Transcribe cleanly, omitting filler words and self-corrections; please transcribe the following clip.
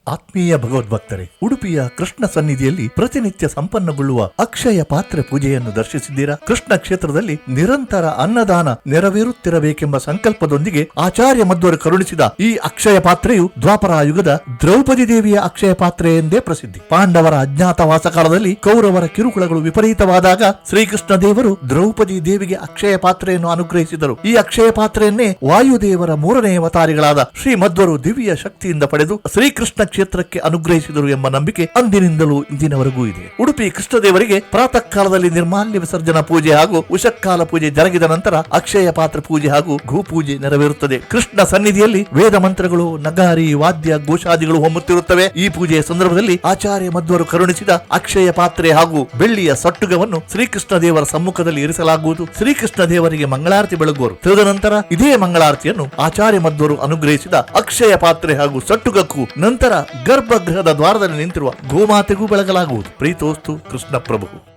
ಆತ್ಮೀಯ ಭಗವದ್ಭಕ್ತರೇ, ಉಡುಪಿಯ ಕೃಷ್ಣ ಸನ್ನಿಧಿಯಲ್ಲಿ ಪ್ರತಿನಿತ್ಯ ಸಂಪನ್ನಗೊಳ್ಳುವ ಅಕ್ಷಯ ಪಾತ್ರೆ ಪೂಜೆಯನ್ನು ದರ್ಶಿಸಿದ್ದೀರಾ? ಕೃಷ್ಣ ಕ್ಷೇತ್ರದಲ್ಲಿ ನಿರಂತರ ಅನ್ನದಾನ ನೆರವೇರುತ್ತಿರಬೇಕೆಂಬ ಸಂಕಲ್ಪದೊಂದಿಗೆ ಆಚಾರ್ಯ ಮಧ್ವರು ಕರುಣಿಸಿದ ಈ ಅಕ್ಷಯ ಪಾತ್ರೆಯು ದ್ವಾಪರ ಯುಗದ ದ್ರೌಪದಿ ದೇವಿಯ ಅಕ್ಷಯ ಪಾತ್ರೆ ಎಂದೇ ಪ್ರಸಿದ್ಧಿ. ಪಾಂಡವರ ಅಜ್ಞಾತವಾಸ ಕಾಲದಲ್ಲಿ ಕೌರವರ ಕಿರುಕುಳಗಳು ವಿಪರೀತವಾದಾಗ ಶ್ರೀಕೃಷ್ಣ ದೇವರು ದ್ರೌಪದಿ ದೇವಿಗೆ ಅಕ್ಷಯ ಪಾತ್ರೆಯನ್ನು ಅನುಗ್ರಹಿಸಿದರು. ಈ ಅಕ್ಷಯ ಪಾತ್ರೆಯನ್ನೇ ವಾಯುದೇವರ ಮೂರನೇ ಅವತಾರಿಗಳಾದ ಶ್ರೀ ಮಧ್ವರು ದಿವ್ಯ ಶಕ್ತಿಯಿಂದ ಪಡೆದು ಶ್ರೀಕೃಷ್ಣ ಕ್ಷೇತ್ರಕ್ಕೆ ಅನುಗ್ರಹಿಸಿದರು ಎಂಬ ನಂಬಿಕೆ ಅಂದಿನಿಂದಲೂ ಇಂದಿನವರೆಗೂ ಇದೆ. ಉಡುಪಿ ಕೃಷ್ಣದೇವರಿಗೆ ಪ್ರಾತಃ ಕಾಲದಲ್ಲಿ ನಿರ್ಮಾಲ್ಯ ವಿಸರ್ಜನಾ ಪೂಜೆ ಹಾಗೂ ಉಷಕ್ಕಾಲ ಪೂಜೆ ಜರುಗಿದ ನಂತರ ಅಕ್ಷಯ ಪಾತ್ರ ಪೂಜೆ ಹಾಗೂ ಗೋಪೂಜೆ ನೆರವೇರುತ್ತದೆ. ಕೃಷ್ಣ ಸನ್ನಿಧಿಯಲ್ಲಿ ವೇದ ಮಂತ್ರಗಳು, ನಗಾರಿ, ವಾದ್ಯ, ಘೋಷಾದಿಗಳು ಹೊಮ್ಮುತ್ತಿರುತ್ತವೆ. ಈ ಪೂಜೆಯ ಸಂದರ್ಭದಲ್ಲಿ ಆಚಾರ್ಯ ಮಧ್ವರು ಕರುಣಿಸಿದ ಅಕ್ಷಯ ಪಾತ್ರೆ ಹಾಗೂ ಬೆಳ್ಳಿಯ ಸಟ್ಟುಗವನ್ನು ಶ್ರೀಕೃಷ್ಣ ದೇವರ ಸಮ್ಮುಖದಲ್ಲಿ ಇರಿಸಲಾಗುವುದು. ಶ್ರೀಕೃಷ್ಣ ದೇವರಿಗೆ ಮಂಗಳಾರತಿ ಬೆಳಗುವರು. ತದನಂತರ ಇದೇ ಮಂಗಳಾರತಿಯನ್ನು ಆಚಾರ್ಯ ಮಧ್ವರು ಅನುಗ್ರಹಿಸಿದ ಅಕ್ಷಯ ಪಾತ್ರೆ ಹಾಗೂ ಸಟ್ಟುಗಕ್ಕೂ ನಂತರ ಗರ್ಭಗೃಹದ ದ್ವಾರದಲ್ಲಿ ನಿಂತಿರುವ ಗೋಮಾತೆಗೂ ಬೆಳಗಲಾಗುವುದು. ಪ್ರೀತೋಸ್ತು ಕೃಷ್ಣ ಪ್ರಭು.